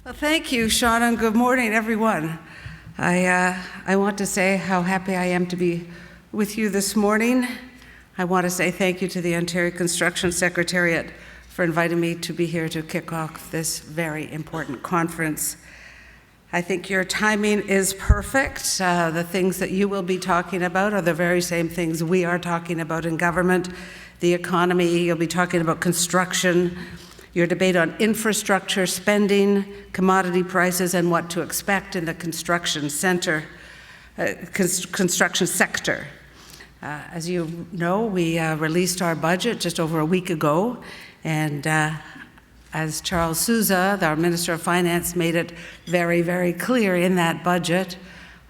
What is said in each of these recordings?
Well, thank you, Sean, and good morning, everyone. I want to say how happy I am to be with you this morning. I want to say thank you to the Ontario Construction Secretariat for inviting me to be here to kick off this very important conference. I think your timing is perfect. The things that you will be talking about are the very same things we are talking about in government. The economy, you'll be talking about construction, your debate on infrastructure spending, commodity prices, and what to expect in the construction sector. As you know, we released our budget just over a week ago, and as Charles Sousa, our Minister of Finance, made it very, very clear in that budget,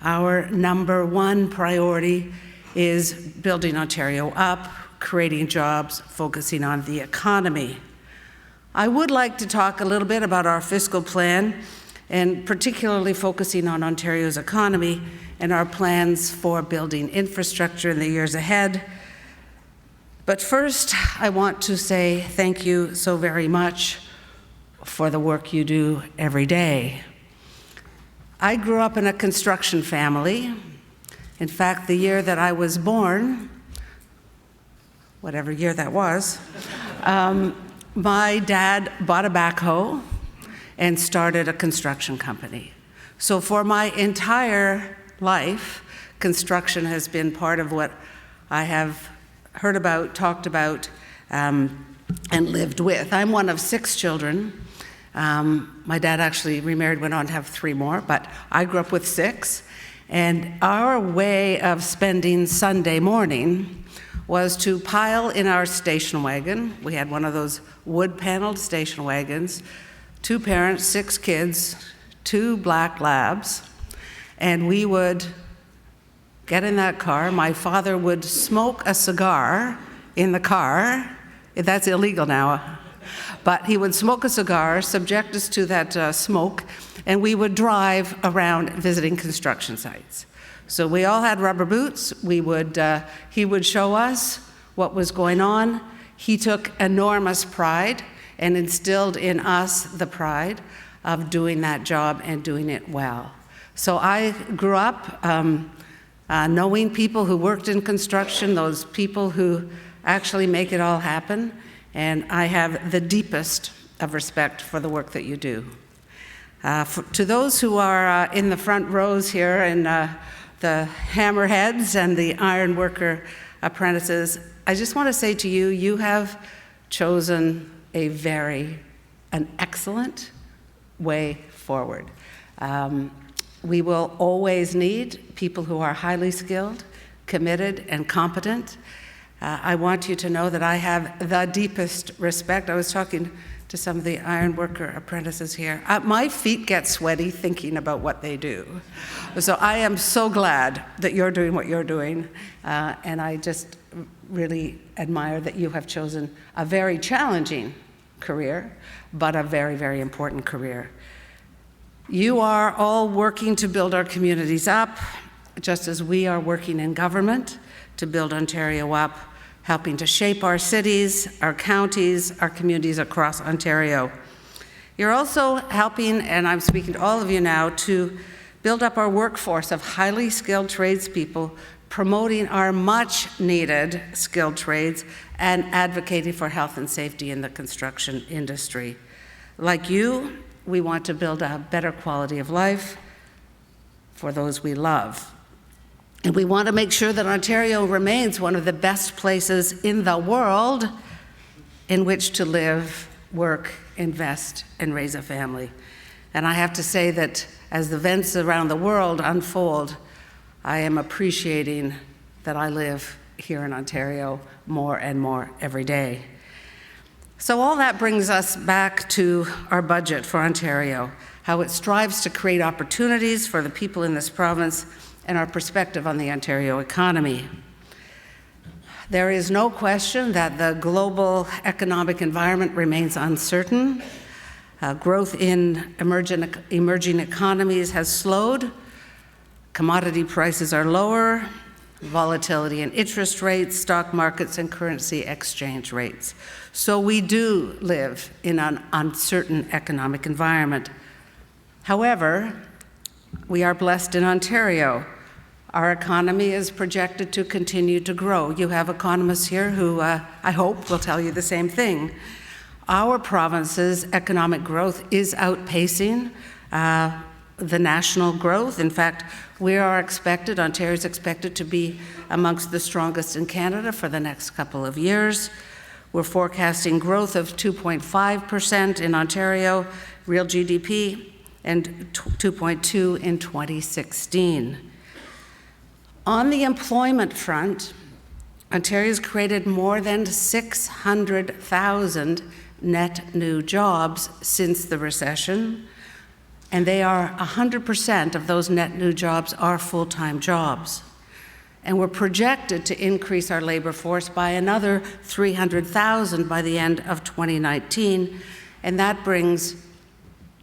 our number one priority is building Ontario up, creating jobs, focusing on the economy. I would like to talk a little bit about our fiscal plan, and particularly focusing on Ontario's economy and our plans for building infrastructure in the years ahead. But first, I want to say thank you so very much for the work you do every day. I grew up in a construction family. In fact, the year that I was born, whatever year that was, my dad bought a backhoe and started a construction company. So for my entire life, construction has been part of what I have heard about, talked about, and lived with. I'm one of 6 children. My dad actually remarried, went on to have 3 more, but I grew up with 6. And our way of spending Sunday morning was to pile in our station wagon. We had one of those wood-paneled station wagons, 2 parents, 6 kids, 2 black labs, and we would get in that car. My father would smoke a cigar in the car. That's illegal now, but he would smoke a cigar, subject us to that smoke, and we would drive around visiting construction sites. So we all had rubber boots. He would show us what was going on. He took enormous pride and instilled in us the pride of doing that job and doing it well. So I grew up knowing people who worked in construction, those people who actually make it all happen, and I have the deepest of respect for the work that you do. To those who are in the front rows here and the hammerheads and the ironworker apprentices, I just want to say to you, you have chosen an excellent way forward. We will always need people who are highly skilled, committed, and competent. I want you to know that I have the deepest respect. I was talking to some of the ironworker apprentices here. My feet get sweaty thinking about what they do. So I am so glad that you're doing what you're doing, and I just really admire that you have chosen a very challenging career, but a very, very important career. You are all working to build our communities up, just as we are working in government to build Ontario up, helping to shape our cities, our counties, our communities across Ontario. You're also helping, and I'm speaking to all of you now, to build up our workforce of highly skilled tradespeople, promoting our much-needed skilled trades, and advocating for health and safety in the construction industry. Like you, we want to build a better quality of life for those we love. And we want to make sure that Ontario remains one of the best places in the world in which to live, work, invest, and raise a family. And I have to say that as the events around the world unfold, I am appreciating that I live here in Ontario more and more every day. So all that brings us back to our budget for Ontario, how it strives to create opportunities for the people in this province, and our perspective on the Ontario economy. There is no question that the global economic environment remains uncertain. Growth in emerging economies has slowed. Commodity prices are lower. Volatility in interest rates, stock markets, and currency exchange rates. So we do live in an uncertain economic environment. However, we are blessed in Ontario. Our economy is projected to continue to grow. You have economists here who, I hope, will tell you the same thing. Our province's economic growth is outpacing the national growth. In fact, Ontario is expected to be amongst the strongest in Canada for the next couple of years. We're forecasting growth of 2.5% in Ontario, real GDP, and 2.2 in 2016. On the employment front, Ontario's created more than 600,000 net new jobs since the recession, and 100% of those net new jobs are full-time jobs. And we're projected to increase our labor force by another 300,000 by the end of 2019, and that brings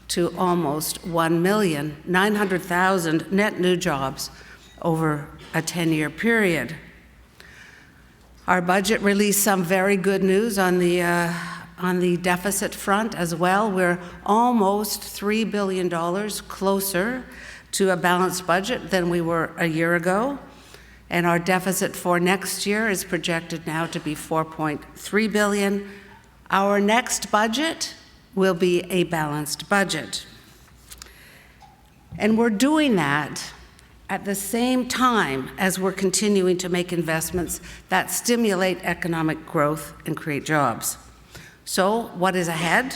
to almost 1,900,000 net new jobs over a 10-year period. Our budget released some very good news on the deficit front as well. We're almost $3 billion closer to a balanced budget than we were a year ago. And our deficit for next year is projected now to be $4.3 billion. Our next budget will be a balanced budget. And we're doing that at the same time as we're continuing to make investments that stimulate economic growth and create jobs. So, what is ahead?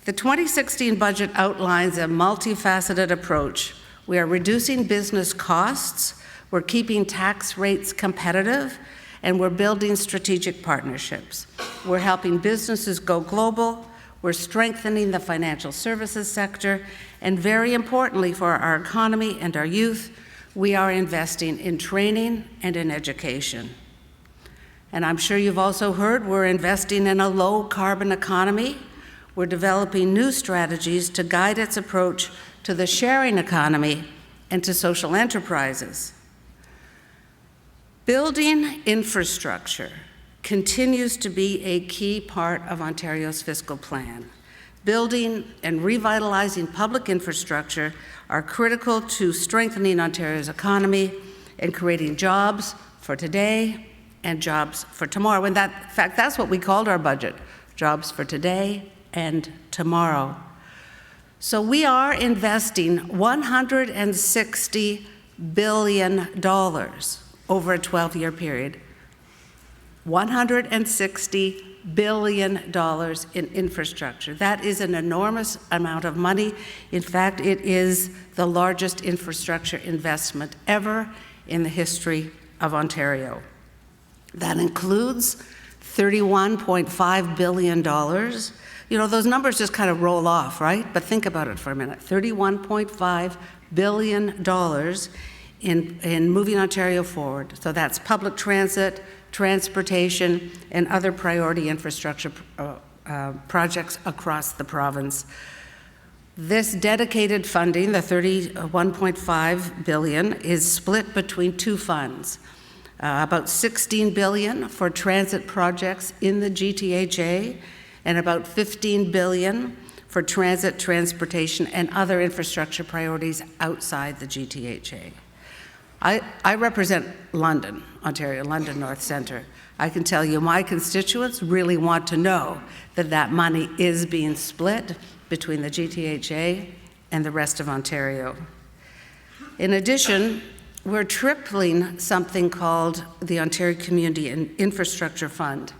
The 2016 budget outlines a multifaceted approach. We are reducing business costs, we're keeping tax rates competitive, and we're building strategic partnerships. We're helping businesses go global, we're strengthening the financial services sector, and very importantly for our economy and our youth, we are investing in training and in education. And I'm sure you've also heard we're investing in a low-carbon economy. We're developing new strategies to guide its approach to the sharing economy and to social enterprises. Building infrastructure continues to be a key part of Ontario's fiscal plan. Building and revitalizing public infrastructure are critical to strengthening Ontario's economy and creating jobs for today and jobs for tomorrow. In fact, that's what we called our budget, jobs for today and tomorrow. So we are investing $160 billion over a 12-year period. $160 billion in infrastructure. That is an enormous amount of money. In fact, it is the largest infrastructure investment ever in the history of Ontario. That includes $31.5 billion. You know, those numbers just kind of roll off, right? But think about it for a minute. $31.5 billion in moving Ontario forward. So that's public transit, transportation, and other priority infrastructure projects across the province. This dedicated funding, the $31.5 billion, is split between two funds. About $16 billion for transit projects in the GTHA, and about $15 billion for transit, transportation, and other infrastructure priorities outside the GTHA. I represent London, Ontario, London North Centre. I can tell you my constituents really want to know that that money is being split between the GTHA and the rest of Ontario. In addition, we're tripling something called the Ontario Community Infrastructure Fund.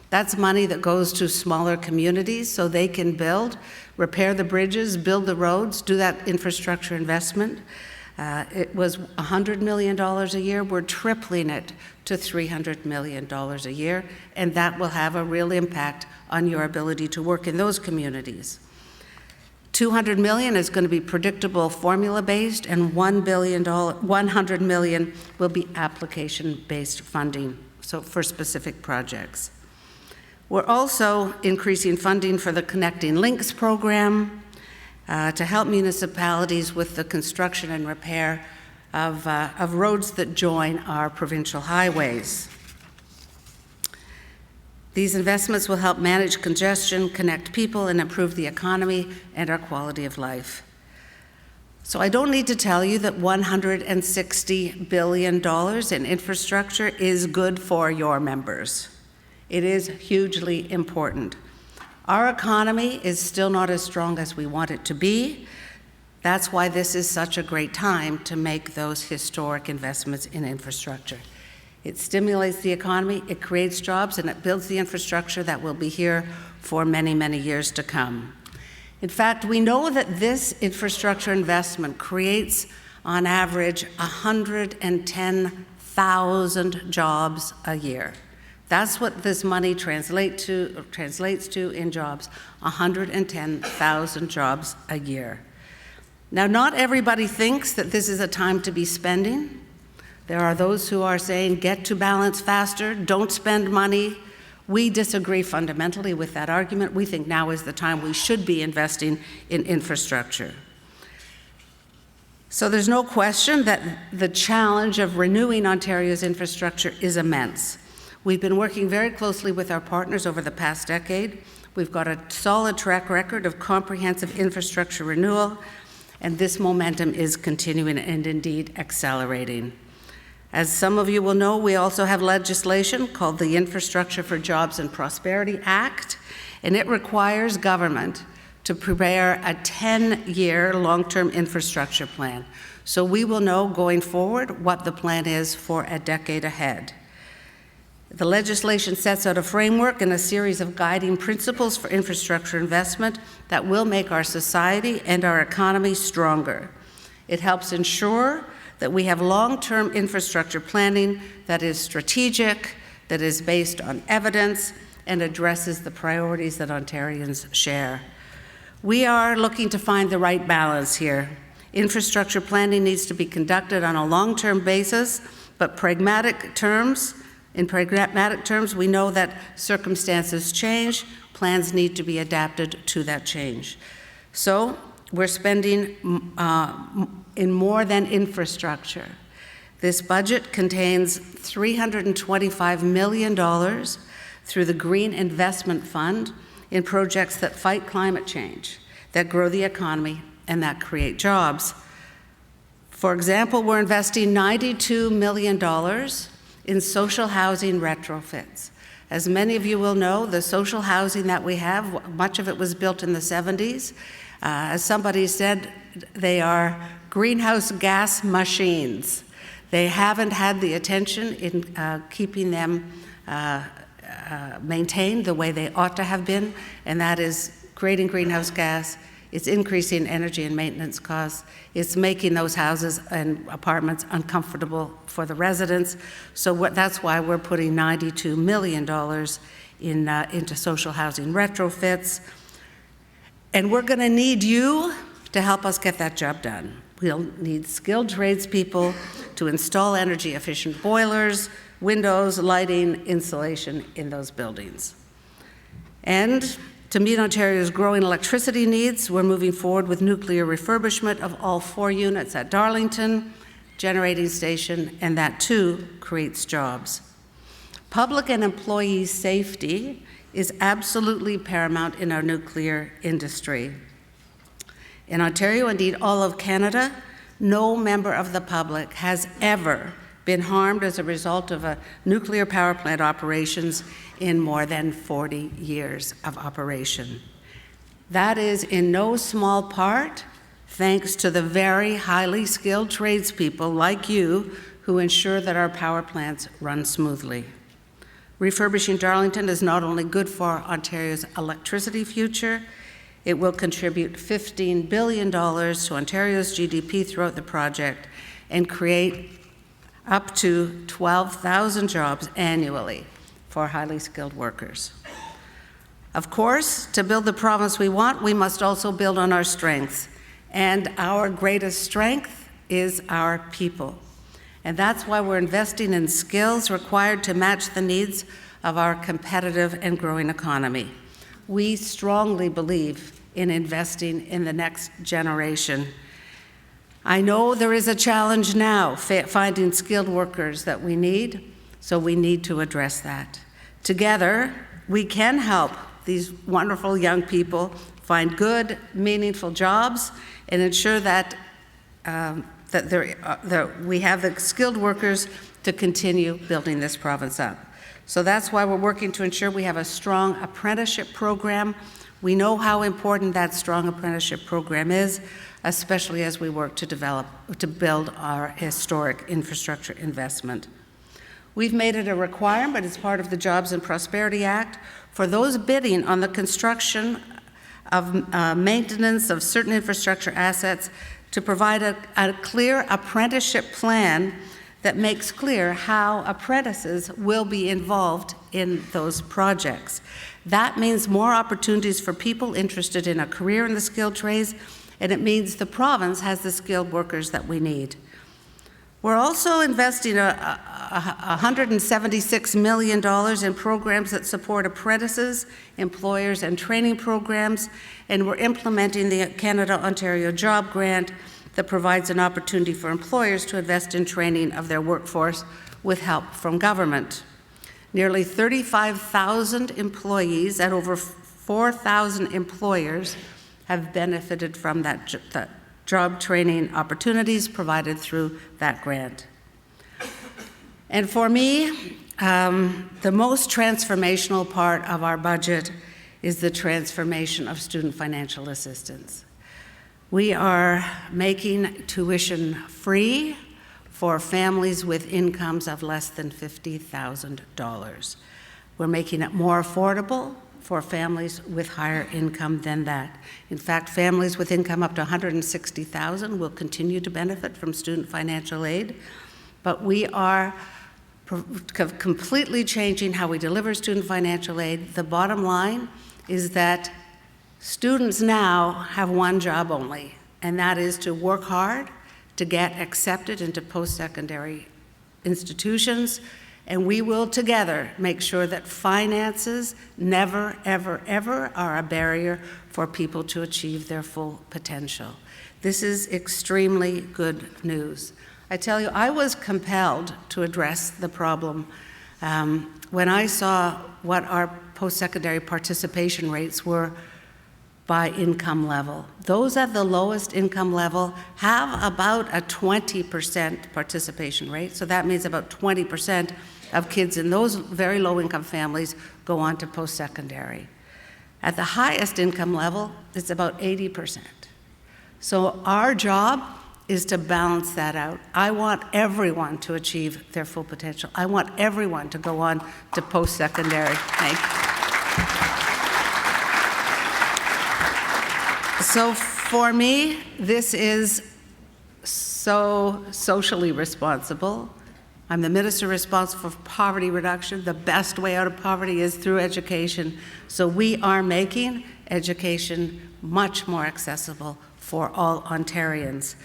That's money that goes to smaller communities so they can build, repair the bridges, build the roads, do that infrastructure investment. It was $100 million a year. We're tripling it to $300 million a year, and that will have a real impact on your ability to work in those communities. $200 million is going to be predictable formula-based, and $100 million will be application-based funding, so for specific projects. We're also increasing funding for the Connecting Links program, to help municipalities with the construction and repair of roads that join our provincial highways. These investments will help manage congestion, connect people, and improve the economy and our quality of life. So I don't need to tell you that $160 billion in infrastructure is good for your members. It is hugely important. Our economy is still not as strong as we want it to be. That's why this is such a great time to make those historic investments in infrastructure. It stimulates the economy, it creates jobs, and it builds the infrastructure that will be here for many, many years to come. In fact, we know that this infrastructure investment creates, on average, 110,000 jobs a year. That's what this money translates to in jobs, 110,000 jobs a year. Now, not everybody thinks that this is a time to be spending. There are those who are saying, get to balance faster, don't spend money. We disagree fundamentally with that argument. We think now is the time we should be investing in infrastructure. So there's no question that the challenge of renewing Ontario's infrastructure is immense. We've been working very closely with our partners over the past decade. We've got a solid track record of comprehensive infrastructure renewal, and this momentum is continuing and indeed accelerating. As some of you will know, we also have legislation called the Infrastructure for Jobs and Prosperity Act, and it requires government to prepare a 10-year long-term infrastructure plan. So we will know going forward what the plan is for a decade ahead. The legislation sets out a framework and a series of guiding principles for infrastructure investment that will make our society and our economy stronger. It helps ensure that we have long-term infrastructure planning that is strategic, that is based on evidence, and addresses the priorities that Ontarians share. We are looking to find the right balance here. Infrastructure planning needs to be conducted on a long-term basis, but in pragmatic terms, we know that circumstances change, plans need to be adapted to that change. So we're spending in more than infrastructure. This budget contains $325 million through the Green Investment Fund in projects that fight climate change, that grow the economy, and that create jobs. For example, we're investing $92 million in social housing retrofits. As many of you will know, the social housing that we have, much of it was built in the 70s. As somebody said, they are greenhouse gas machines. They haven't had the attention in keeping them maintained the way they ought to have been, and that is creating greenhouse gas. It's increasing energy and maintenance costs. It's making those houses and apartments uncomfortable for the residents. So that's why we're putting $92 million into social housing retrofits. And we're going to need you to help us get that job done. We'll need skilled tradespeople to install energy-efficient boilers, windows, lighting, insulation in those buildings. And to meet Ontario's growing electricity needs, we're moving forward with nuclear refurbishment of all 4 units at Darlington generating station, and that too creates jobs. Public and employee safety is absolutely paramount in our nuclear industry. In Ontario, indeed all of Canada, no member of the public has ever been harmed as a result of a nuclear power plant operations in more than 40 years of operation. That is in no small part thanks to the very highly skilled tradespeople like you who ensure that our power plants run smoothly. Refurbishing Darlington is not only good for Ontario's electricity future, it will contribute $15 billion to Ontario's GDP throughout the project and create up to 12,000 jobs annually for highly skilled workers. Of course, to build the province we want, we must also build on our strengths. And our greatest strength is our people. And that's why we're investing in skills required to match the needs of our competitive and growing economy. We strongly believe in investing in the next generation. I know there is a challenge now finding skilled workers that we need, so we need to address that. Together, we can help these wonderful young people find good, meaningful jobs and ensure that we have the skilled workers to continue building this province up. So that's why we're working to ensure we have a strong apprenticeship program. We know how important that strong apprenticeship program is, especially as we work to build our historic infrastructure investment. We've made it a requirement as part of the Jobs and Prosperity Act for those bidding on the construction of maintenance of certain infrastructure assets to provide a clear apprenticeship plan that makes clear how apprentices will be involved in those projects. That means more opportunities for people interested in a career in the skilled trades, and it means the province has the skilled workers that we need. We're also investing $176 million in programs that support apprentices, employers, and training programs, and we're implementing the Canada-Ontario Job Grant that provides an opportunity for employers to invest in training of their workforce with help from government. Nearly 35,000 employees and over 4,000 employers have benefited from that job training opportunities provided through that grant. And for me, the most transformational part of our budget is the transformation of student financial assistance. We are making tuition free for families with incomes of less than $50,000. We're making it more affordable for families with higher income than that. In fact, families with income up to $160,000 will continue to benefit from student financial aid, but we are completely changing how we deliver student financial aid. The bottom line is that students now have one job only, and that is to work hard to get accepted into post-secondary institutions, and we will together make sure that finances never, ever, ever are a barrier for people to achieve their full potential. This is extremely good news. I tell you, I was compelled to address the problem when I saw what our post-secondary participation rates were by income level. Those at the lowest income level have about a 20% participation rate, so that means about 20% of kids in those very low income families go on to post-secondary. At the highest income level, it's about 80%. So our job is to balance that out. I want everyone to achieve their full potential. I want everyone to go on to post-secondary. Thank you. So for me, this is so socially responsible. I'm the minister responsible for poverty reduction. The best way out of poverty is through education. So we are making education much more accessible for all Ontarians.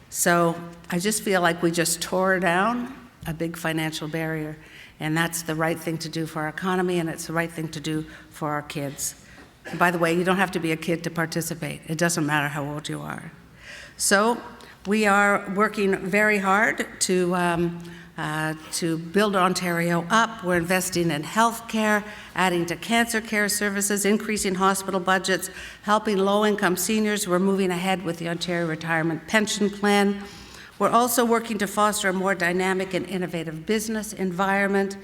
So I just feel like we just tore down a big financial barrier, and that's the right thing to do for our economy, and it's the right thing to do for our kids. And by the way, you don't have to be a kid to participate. It doesn't matter how old you are. So we are working very hard to build Ontario up. We're investing in health care, adding to cancer care services, increasing hospital budgets, helping low-income seniors. We're moving ahead with the Ontario Retirement Pension Plan. We're also working to foster a more dynamic and innovative business environment.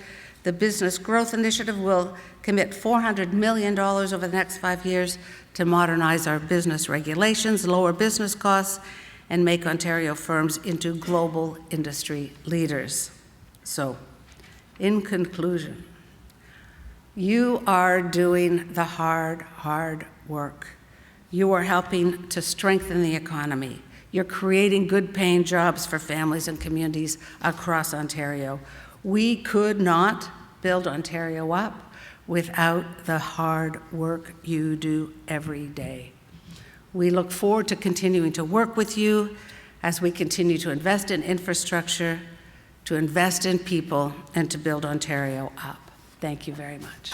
The Business Growth Initiative will commit $400 million over the next 5 years to modernize our business regulations, lower business costs, and make Ontario firms into global industry leaders. So, in conclusion, you are doing the hard work. You are helping to strengthen the economy. You're creating good-paying jobs for families and communities across Ontario. We could not build Ontario up without the hard work you do every day. We look forward to continuing to work with you as we continue to invest in infrastructure, to invest in people, and to build Ontario up. Thank you very much.